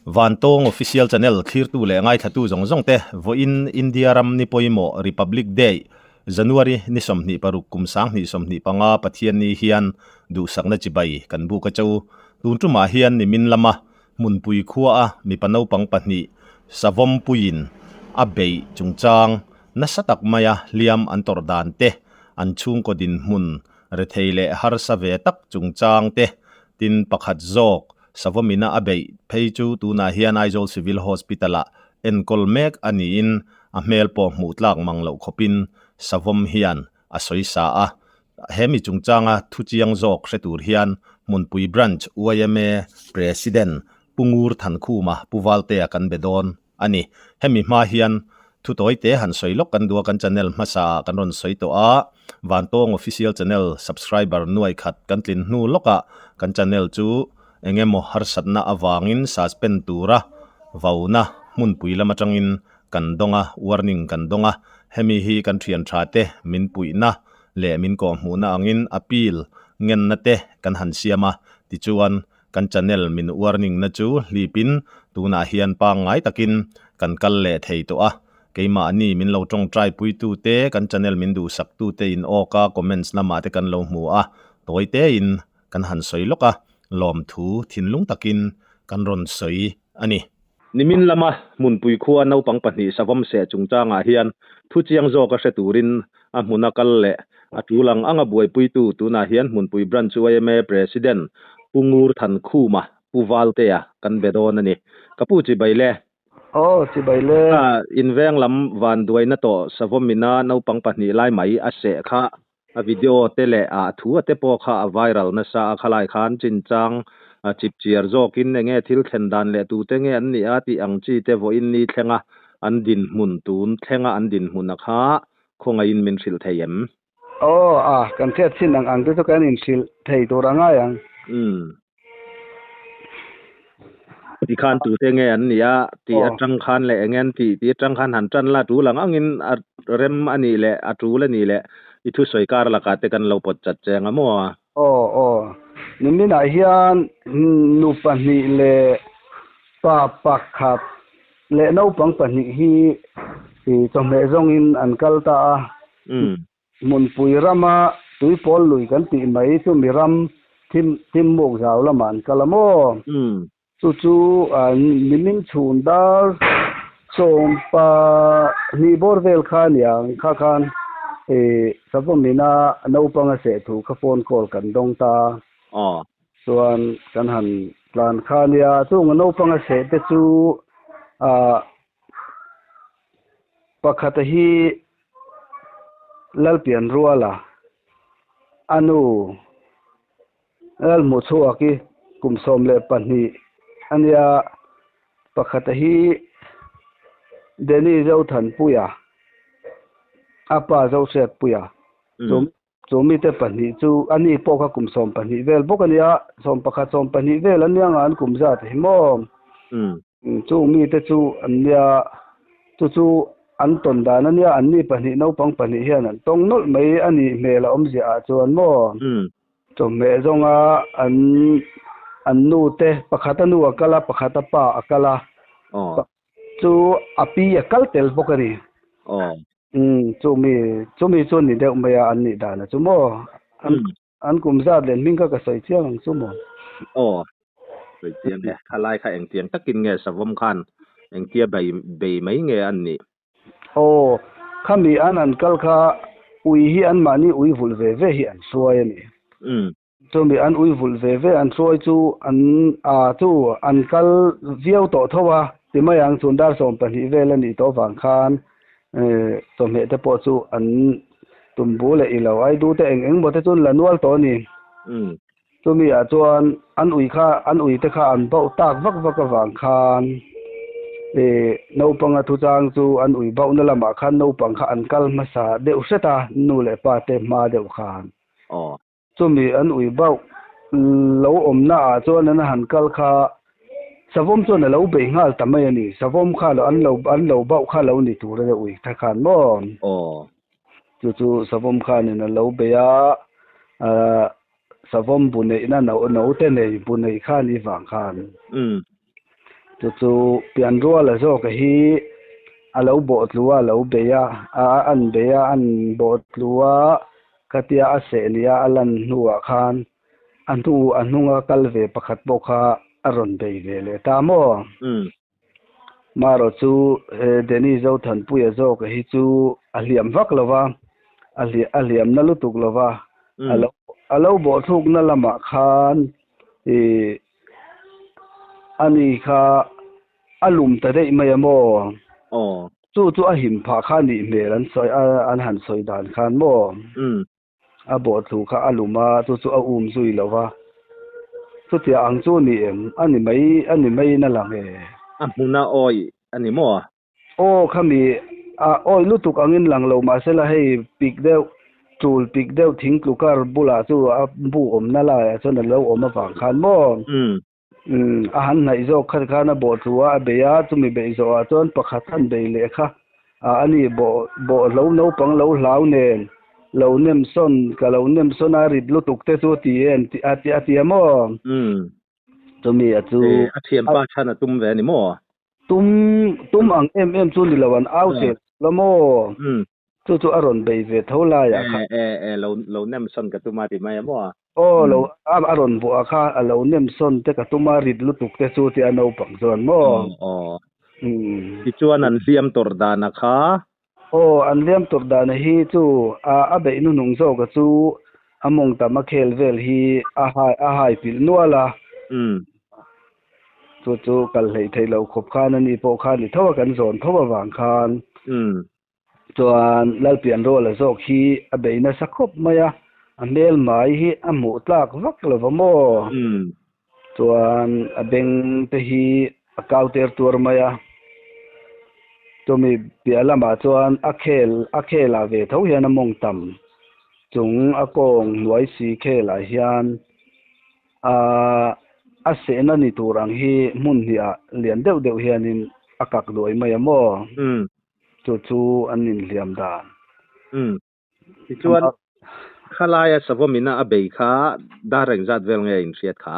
Vantong official channel khir tu le ngai thatu zong zong te vo in India ram ni poimo Republic Day January ni somni paruk kumsang ni somni panga pathian ni hian du sakna chibai kan bu ka chau tun tu ma hian ni min lama mun pui khuwa a mi panau pang pahni savom puin a bei chungchang na satak maya liam antor dan te an chung ko din mun re theile har sa ve tak chungchang te tin pakhat zok savomina abei pheichu tuna hian Aizawl Civil Hospital a enkolmek ani in a hmel po mutlak manglo khopin savom hian a soisa a hemi chungchanga thuchiang zok hretur hian munpui branch UIMA president pungur thankhuma puwalte kan bedon ani hemi ma hian thu toite han soilok kan dua kan channel masa kan ron soito a Vantong official channel subscriber nuai khat kan tlin hnu loka kan channel chu engemo harsatna awangin suspend tura vauna munpui lama tangin kandonga warning kandonga hemi hi kan thian thate min puina le min ko hmuna angin appeal ngen nate kan han siama tichuan kan channel min warning na chu lipin tuna hian pa ngai takin kan kal le thei to a keima ani min lo tong try pui tu te kan channel min du sak tu te in oka comments lama te kan lo hmu a toite in kan han soiloka lom thu thinlung takin kan ron soi ani nimin lama munpui khuwa no pang pahni savam se chungchanga hian thu chiang zo ka hreturin a hmuna kal le a tulang anga buai pui tu tuna hian munpui branch UIMA president pungur thankhuma puwalte a kan bedon ani kapu chi baile chi baile in veng lam van duai na to savomina no pang pahni lai mai a se kha a video tele a thu ate po kha viral na sa khalai khan chinchang chip chiar zokin nge thil thlen dan le tu te nge an ni ati angchi te vo in ni thlenga an din mun tun thlenga an din mun kha khonga in min thil theyem kan thiat sin ang te to kan in sil thei to ranga yang ti khan tu te nge an ni a ti atang khan le engen ti atang khan han chan la tu lang angin rem ani le atu le ni le i thu soikar la ka te kan lo pot chat chenga mo nimina hian nu pahni le pa pakhat le no pang pahni hi chome zong in an kalta mun pui rama tui pol lui kan ti mai chu miram tim mok jaw la man kalamo chu nimin chhun dar som pa ni borvel khan yang kha khan savomina no panga se thu kha phone call kan dong ta chuan kan han plan khania chung no panga se te chu pakhat hi lalpian ruala anu al mo chuaki kumsom le pani ania pakhat hi deni zo than puya apa zo set puya chomi te pani chu ani poka kumsom pani vel bokania som pakhat som pani vel ania an kumza te mo chu mi te chu ania chu an ton dan ania anni pani no pang pani hian an tong nol mai ani mela omzia chuan mo chome zonga an nu te pakhat anu akala pakhat pa akala chu api akal tel bokani chumi chu ni deuh maya an ni dana chu mo an kumza len mingka ka soi chiang chu mo soi chiang he khalai kha eng tiang takin nge savom khan eng tia bei mai nge an ni khami an kal kha ui hi an mani ui vul ve hi an suai ani chumi an ui vul ve an suai chu an kal viau to thowa timayang chundar som pani vel ani to wang khan chome te po chu an tumbu le ilo ai du te eng mo te chun lanual to ni chumi a chuan an ui te kha an bo tak vak wang khan no panga thu chang chu an ui bau na lama khan no pang kha an kal masa deuh seta nu le pa te ma deuh khan chumi an ui bau lo omna a chuan an han kal kha savom chuan a lo be ngal tamai ani savom kha lo an lo bau kha lo ni tur le ui tha khan mo chu savom khan in a lo be a savom bunei na no te nei bunei khan i wang khan chu pian ro la zo ka hi alo bo tlua lo beya an beya an bo tlua katia ase nia alan nuwa khan anu anunga kalve pakhat bokha aron bei ve le ta mo maro chu deni zo than puya zo ka hi chu aliam vak lova aliam na lutuk lova alo bo thuk na lama khan ani kha alum ta dei mai mo chu a him pha kha ni me ran soi an han soi dan khan mo a bo thu kha aluma chu a zui lova chu tia ang chu ni ani mai na lang amuna oi ani mo khami oi lutuk angin lang lo ma se la hei pik deu tul pik deu thing klukar bula chu a bu om na la chu na lo om awang khan mo a han nai zo khat khana bo chuwa beya chumi be zo a chon pakhat han be le kha ani bo lo no pang lo hlau nen lo nem son ka lo nem son a rit lutuk te chu ti en ti a ti mo chumi a chu a thiam pa chana tum ve ni mo tum ang em chu ni lawan au se lo mo chu aron be ve thola ya kha lo nem son ka tuma ti mai mo lo aron bu kha lo nem son te ka tuma rit lutuk te chu ti ano pang zon mo ti chuan an liam tor dana kha an liam tor dana hi chu a be nu nung zo ka chu among ta ma khel vel hi a hai pil nuala chu kal hei thei lo khop khan ani po khan ni thawa kan zon thawa wang khan chuan lalpian ro la zo khi a be na sakhop maya a mel mai hi a mu tlak vak lo mo chuan a beng te hi a kauter tur maya tomi pialama chuan a khela ve tho hian a mong tam chung a kong nuai si khela hian a se na ni turang hi mun hi a lian deuh hianin a kak doi mai mo chu anin liam dan ti chuan khalaya savomina a bei kha dareng zat vel nge in riat kha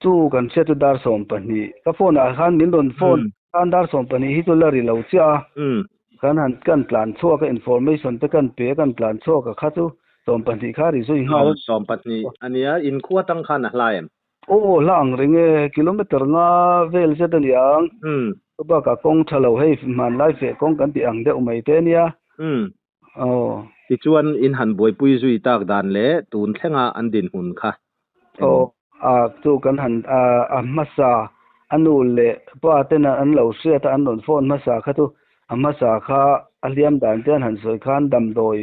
chu kan se tu dar som pani ka phone a khan min don phone kan dar som pani hi tu lari lo cha kan plan chho ka information te kan pe kan plan chho ka kha chu som pani kha ri zui nga som pani ania in khuwa tang khan a hlaim lang ringe kilometer nga vel se tan yang ba ka kong thalo hei man lai fe kong kan ti ang de umai te nia ti chuan in han boi pui zui tak dan le tun thlenga an din hun kha chu kan han a masa anu le pa tena an lo sia ta an don phone masa kha tu a masa kha aliam dan ten han soi khan dam doi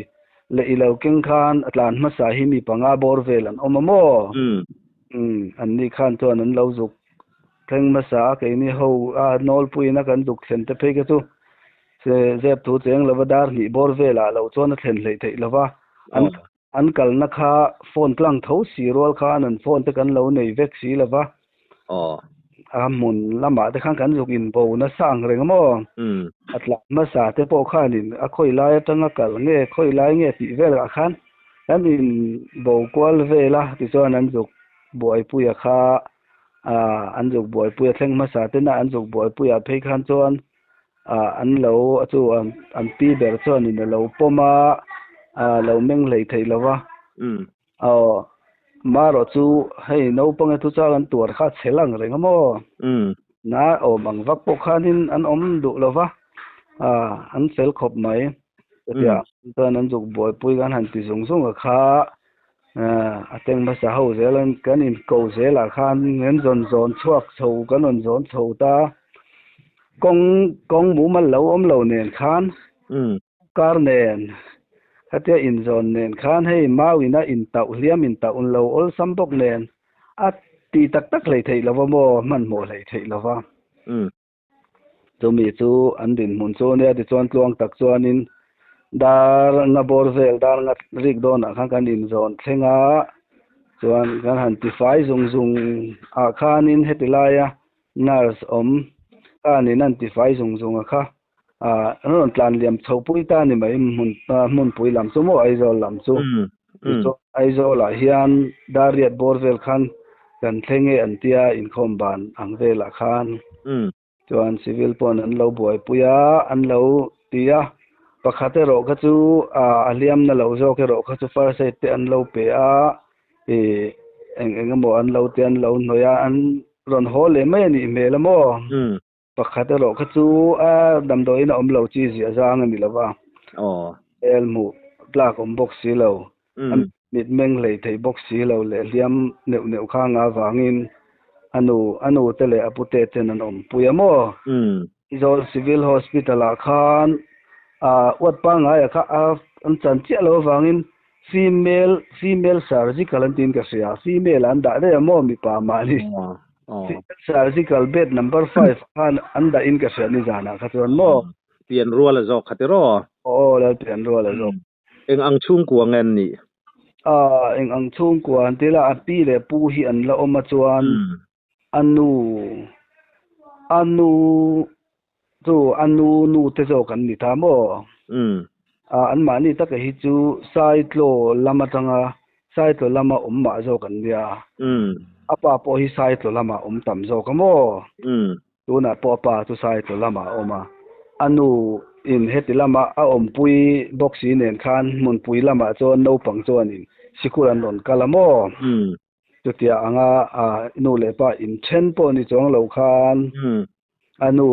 le ilo king khan atlan masa hi mi panga bor velan omamo an ni khan to an lo zuk theng masa ke ni ho nol pui na kan duk sen te pe ka tu se zep tu cheng lavadar ni bor vela lo chon thlen hlei thei lova an kal na kha phone tlang tho si rol khan an phone te kan lo nei vek si lova mun lama te khan kan zuk in bo na sang reng mo atla masa te po khan in a khoi lai tanga kal nge khoi lai nge ti vel a khan an in bo kwal vela ti chuan an zuk boi puya kha an zuk boi puya thleng masa te na an zuk boi puya phei khan chuan an lo chu an pi ber chuan in lo poma lo meng lei thei lova maro chu hei no pang tu cha an tur kha chelang reng mo na bang vak po khanin an om du lova an sel khop mai ya tan an zuk boi pui gan han ti zung zung kha ateng ma sa ho zelan kan in ko zela khan ngen zon chuak chho kan on zon chho ta kong mu mal lo om lo nen khan kar nen hatia in zon nen khan hei mawina in tau hliam in tau lo ol sam bok nen a ti tak lei thei lova mo man mo lei thei lova chumi chu an din mun chu ne ti chuan tluang tak chuanin dar na bor vel dar nga rik don a khan kan in zon thlenga chuan kan han ti fai zung a khanin hetilaya nurse om anin an ti fai zung a kha ron tlan liam chho pui ta ni mai mun pui lam chu mo aizol lam chu aizola hian dariat bor vel khan kan thlenge an tia in khom ban ang vela khan chuan civil pon an lo buai puya an lo tia pakhate ro kha chu aliam na lo zo ke ro kha chu first aid te an lo pe a engemaw an lo te an lo hnoya an ron haw le mai ani hmel amaw pakhate ro kha chu damdawiin a awm lo chi zia zang ani lova elmu tlak awm bawk si lo an mit meng hlei thei bawk si lo le hliam neuh kha nga wangin anu te le apute ten an awm pui amaw izol civil hospital a khan wat pa ngai kha an chan chia lo wangin female surgical an tin ka sia female an da de amaw mi pa mani surgical bed number 5 khan an da in ka sia ni jana kha chuan mo pian rual a zok khatero la pian rual a zok eng ang chung kuang en ni eng ang chung kuan tela api le pu hi an la oma chuan anu nu te zo kan ni ta mo an mani ta ka hi chu side lo lama tanga side lo lama umma zo kan dia apa po hi side lo lama tam zo ka mo tuna po pa tu side lo lama oma anu in heti lama a pui boxi nen khan mun pui lama cho no pang cho anin sikuran don kalamo tutia anga nu le pa in chen po ni chong lo khan anu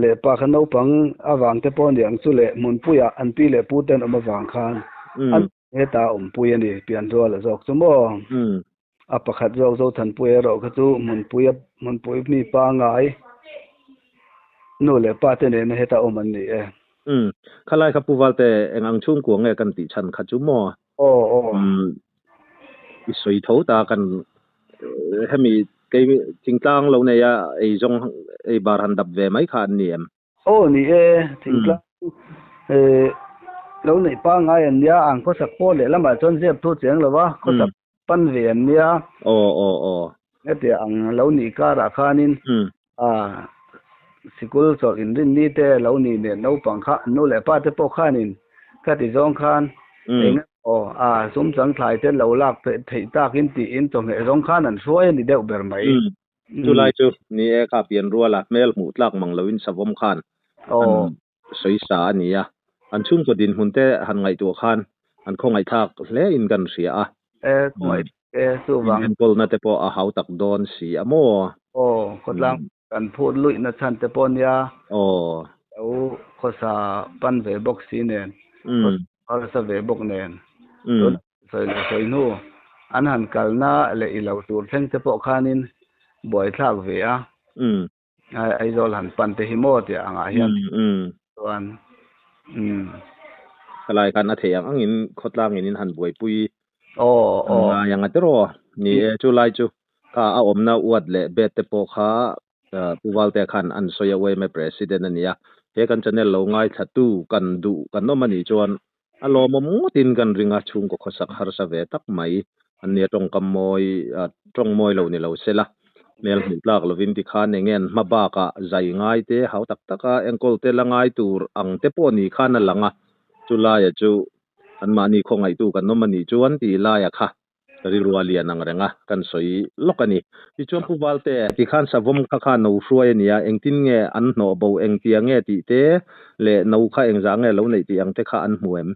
le pa khan no pang awang te po ni ang chu le mun puya an pi le pu ten oma wang khan an heta pui ani pian ro la jok chumo a pakhat zo than pui ro kha chu mun pui ni pa ngai nu le pa te ne na heta oman ni khalai kha puwalte engang chung ko nge kan ti chan kha chu mo i soi tho ta kan hemi ke tingtang lo ne ya ei jong ei bar han dap ve mai kha ni em ni tingtang lo nei pa ngai an ya ang ko sak po le lama chon jep thu cheng lowa ko sak pan ve an ya ete ang lo ni ka ra khanin sikul so in rin ni te lo ni ne no pang kha no le pa te po khanin ka ti zong khan eng sum chang thlai te lo lak thei ta kin ti in to me zong khan an suai ni deuh ber mai julai chu ni e ka pian ruala mel mu tlak mang loin savom khan soi sa ni ya an chung ko din hunte han ngai tu khan an khongai thak hle in kan ria ngai su wang pol na te po a hau tak don si amo kotlang kan phut lui na chan te pon ya khosa pan ve box si nen sa ve bok nen soi nu an han kalna le ilo tur thleng te po khanin boi thak ve a ai zol han pan te hi mo te anga hian tuan kalai kan a theyang angin khotlang in han boi pui yang atero ni chu lai chu ka a omna uat le bet te po kha puwalte khan an soya we me president ania he kan channel lo ngai thatu kan du kan no mani chuan alo mo tin kan ringa chung ko khosak har sa ve tak mai an ne tong kam moi tong moi lo ni lo sela mel hlak lovin ti khan engen maba ka zai ngai te hau tak taka engkol te langai tur ang te po ni khan alanga chula ya chu an mani khongai tu kan no mani chuan ti la ya kha ri rualia nang renga kan soi lokani ti chuan puwalte ti khan savom kha no hruai ania engtin nge an no bo eng tia nge ti te le no kha eng za nge lo nei ti ang te kha an muem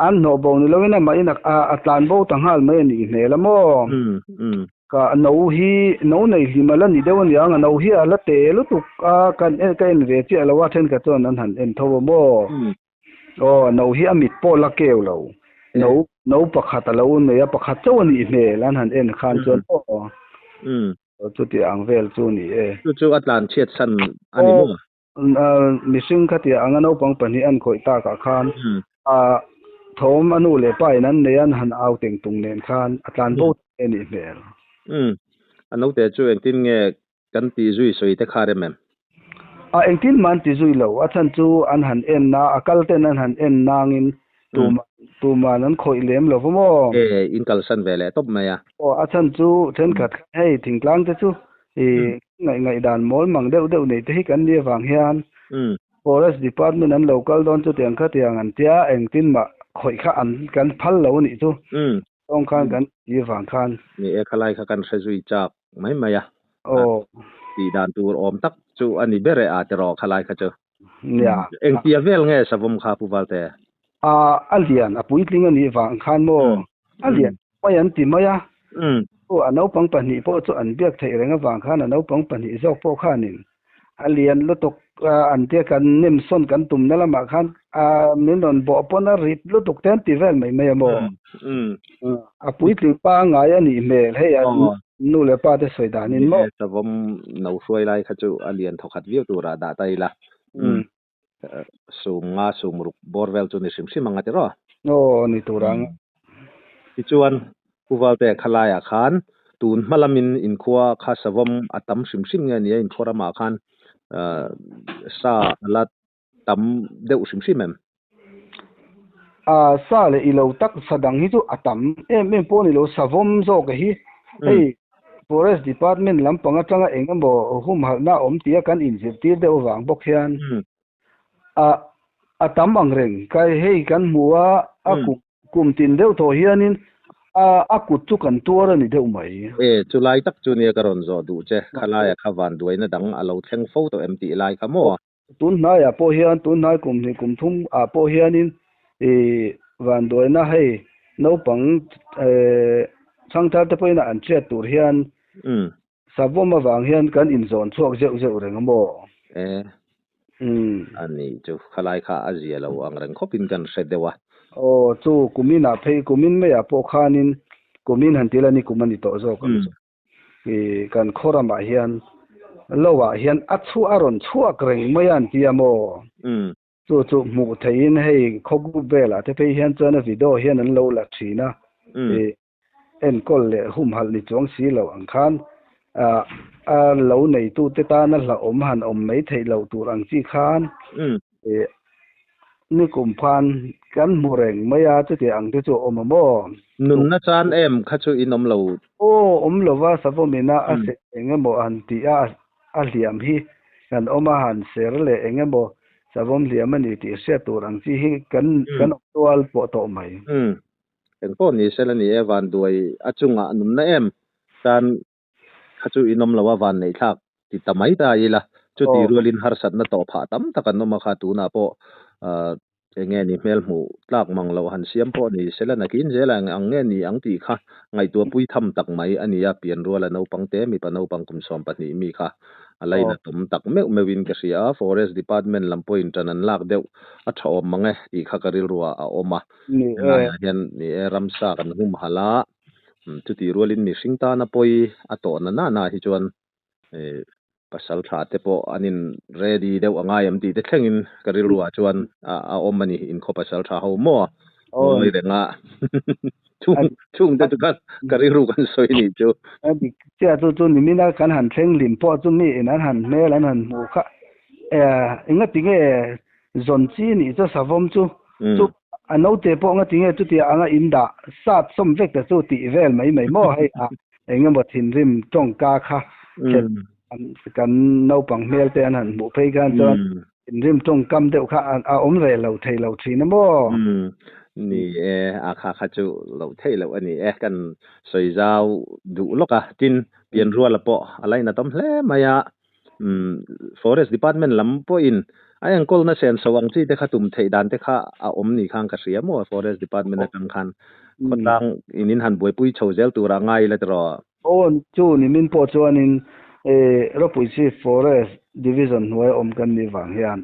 an no bo ni lovina mai na atlan bo tanghal mai ni hnela mo ka no nei himala ni dewon yang no hi ala te lu tu kan en ve chi ala wa then ka chon an han en thobo mo no hi amit po la keu lo no pakhat lo ne ya pakhat chon ni hne lan han en khan chon chu ti ang vel chu ni chu atlan chet san ani mo missing khatia angano pang pani an khoi ta ka khan thom anu le pai nan ne an han au teng tung nen khan atlan bo eni vel anu te chu engtin nge kan ti zui soi te khare mem engtin man ti zui lo achan chu an han en na akal ten an han en nangin tu ma nan khoi lem lo mo in kal san vele top maya achan chu then khat hei thingtlang te chu ngai dan mol mang deuh nei te hi kan ni wang hian forest department and local don chu tiang kha tiang an tia engtin ma khoi kha an kan phal lo ni chu ong khan kan i wang khan ni e khalai kha kan sezui chak mai maya ti dan tur om tak chu ani bere a te ro khalai kha chu ya eng tia vel nge savom kha puwalte alian apuitling ani wang khan mo alian payan ti maya anau pang pani po chu an biak thei renga wang khan anau pang pani zok po khanin alian lutuk an te kan nim son kan tum na lama khan min don bo pona rip lutuk ten ti vel mai mai mo apuitling pa ngai ani mel he nu le pa te soidanin mo savom nau suai lai kha chu alian thokhat viu tura da tai la sunga sumruk borvel chu ni sim anga te ro ni turang ti chuan puwalte khalaya khan tun malamin in khuwa kha savom atam sim nge ni in khorama khan sa lat tam deuh sim em sa le ilo tak sadang hi chu atam em po ni lo savom zo ka hi hey forest department lampanga tanga engamo hum halna om tia kan injip tir de wang bok hian atam angreng kai hei kan muwa kum tin deuh tho hianin akut chu kan tur ani deuh mai chulai tak chu ni karon zo du che khalaya khawan duaina dang alo thleng fo to MT lai kha mo tun na ya po hian tun nai kum ni kum thum po hianin van duaina hei no pang changthar te poina an chet tur hian savoma wang hian kan in zon chuak zeu renga mo ani chu khalai kha azia lo angreng khopin kan sedewa chu kumina phei kumin me ya po khanin kumin han tilani kumani to zo kan khorama hian lowa hian achu aron chuak reng mayan tiamo chu mu thein hei khogu bela te phei hian chana video hian an lo la thina en kol le hum hal ni chong si lo ang khan lo nei tu te ta na la om han om mai thei lo tur ang chi khan ni kum phan kan mureng maya chu ti ang te chu om mo nun na chan em kha chu inom lo om lo wa savomina ase engemo an ti a liam hi kan oma han ser le engemo savom liam ani ti se tur ang chi hi kan actual po to mai en po ni selani evan duai achunga nun na em tan khachu inom lawa van nei thak ti tamai ta ila chu ti rualin har sat na to pha tam takan no ma kha tu na po enge ni mel mu tlak mang lo han siam po ni selana kin zela ang nge ni ang ti kha ngai tu pui tham tak mai ania pian ruala no pangte mi pa no pang kum som pa ni mi kha alaina tum tak mewin ka sia forest department lampoin tanan lak deuh a thawm mange ti kha karil ruwa a oma hian ni ramsa kan hum hala chu ti rualin mi singta na poi a to na hi chuan pasal tha te po anin ready deuh angai am ti te thlengin karil ruwa chuan a omani in kho pasal tha ho mo oi renga chung te kan karil ru kan soi ni chu tia chu ni mina kan han thleng lim po chu mi in an han mel an han mu kha inga tinge zon chi ni chu savom chu anau te po nga tinge chu ti anga inda sat som vek ta chu ti vel mai mo hai enga mo thin rim tong ka kha kan nau pang mel te an han mu phei kan chuan thin rim tong kam deuh kha a om re lo thei lo thi na mo ni a kha chu lo thei lo ani kan soi zau du loka tin pian ruala po alaina tom hle maya forest department lam po in ayang kol na sen sawang chi te kha tum thei dan te kha a om ni khang ka sia mo forest department kan khan khotang inin han boi pui chhozel tura ngai la tro chu ni min po chuanin ro pui chi forest division hnuai om kan ni wang hian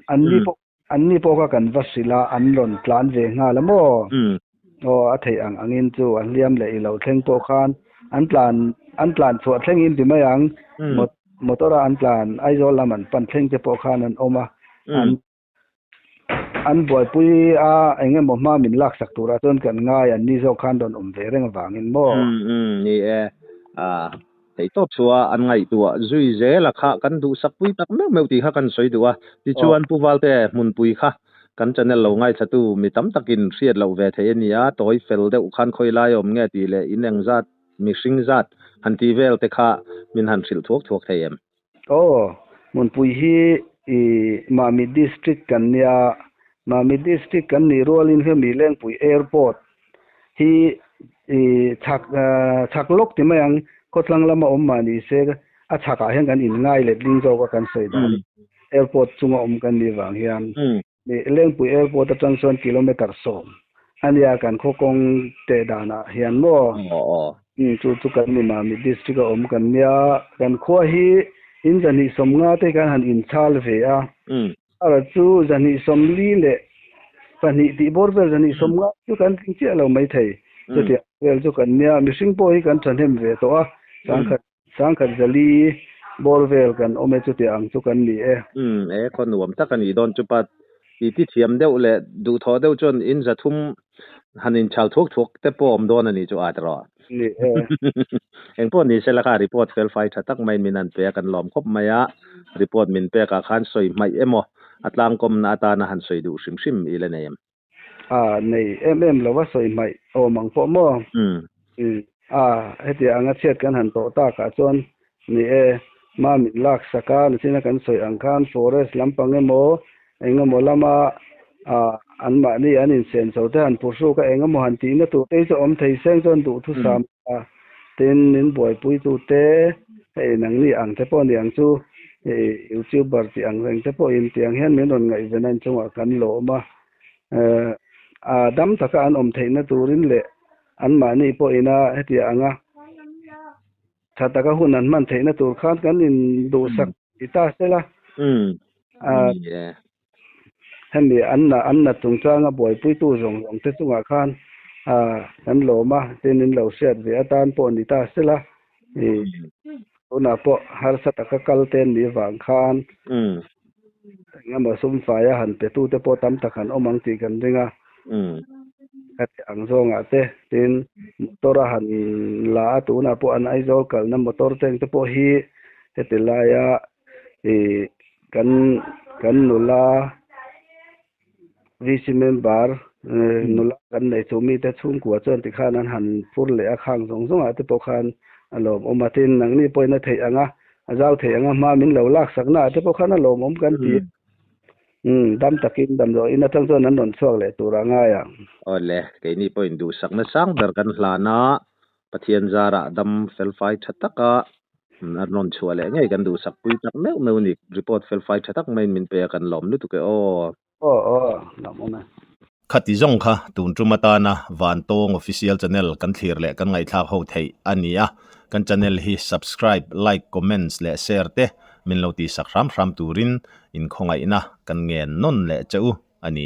anni po ka kan vasila an lon tlan ve nga la mo a thei angin chu an liam le i lo thleng po khan an plan chu thleng in ti mai ang motora an plan aizo laman pan thleng te po khan an oma an boy pui a enge mo ma min lak sak tura ton kan ngai an ni zo khan don ve reng wangin mo ni thei to chua an ngai tua zui ze la kha kan du sak pui tak meu ti kha kan soi duwa ti chuan puwalte mun pui kha kan channel lo ngai thatu mi tam takin riat lo ve the ania toy fel de khan khoi lai om nge ti le ineng zat mi sing zat han ti vel te kha min han sil thuak theim mun pui hi mami district kan ni rolin he mi leng pui airport hi thak lok ti mayang kotlang lama om mani se chaka hian kan in ngai let ding zo ka kan sei da airport chunga kan ni wang hian ni lengpui airport atangson kilometer so ania kan khokong te dana hian mo chu kan ni ma mi district kan nia kan khwa hi in jani somnga te kan han in chal ve a ara chu jani somli le pani ti borvel jani somnga chu kan ting che lo mai thei chu ti vel chu kan nia mi sing po hi kan thanem ve to a sangkhat jali borvel kan ome chu ti ang chu kan ni kon nuam takan i don chu pat ti thiam deuh le du tho deuh chon in zathum hanin chal thok te pom don ani chu atro ni engpo ni selaka report fel fai thatak mai minan pe kan lom khop maya report min pe ka khan soi mai emo atlang kom na ta na han soi du sim ile nem nei em lo wa soi mai o mang po mo heti anga chet kan han to ta ka chon ni ma mi lak saka ni sina kan soi ang khan forest lampang emo engamo lama an ma ni an in sen so te an pusu ka engamo han ti na tu te so om thei seng chon du thu sam tin nin boy pui tu te nang ni ang te po ni ang chu youtuber ti ang reng te po in tiang hian min on ngai venan chunga kan lo ma dam taka an om thei na turin le an ma ni po ina heti anga thataka hun an man thei na tur khan kan in du sak ita sela hemi anna tungchanga boy pui tu rong te chunga khan kan lo ma tin in lo set ve atan po ni ta sela una po har sa taka kalten ni wang khan ngama sum faya han pe tu te po tam takhan omang ti kan ringa at ang zonga te tin motora han la tu na po an ai zol kal na motor teng te po hi hetilaya kan nula vice member nula kan nei chumi te chum kwa chon ti khan an han fur le a khang zonga te po khan alom omatin nang ni poina thei anga azau thei anga ma min lo lak sakna te po khan alom om kan ti dam takin dam ro ina tang chon an non chuak le turanga ya ole ke ni point du sakna sang dar kan hlana pathian zara dam felfai thataka an non chuale ngai kan du sak pui tak me ni report felfai thatak main min pe kan lom lu tu ke namona khati zong kha tun tumata na van tong official channel kan thlir le kan ngai thak ho thei ania kan channel hi subscribe like comments le share te min lo ti sak ram turin in khongai na kan ngen non le chau ani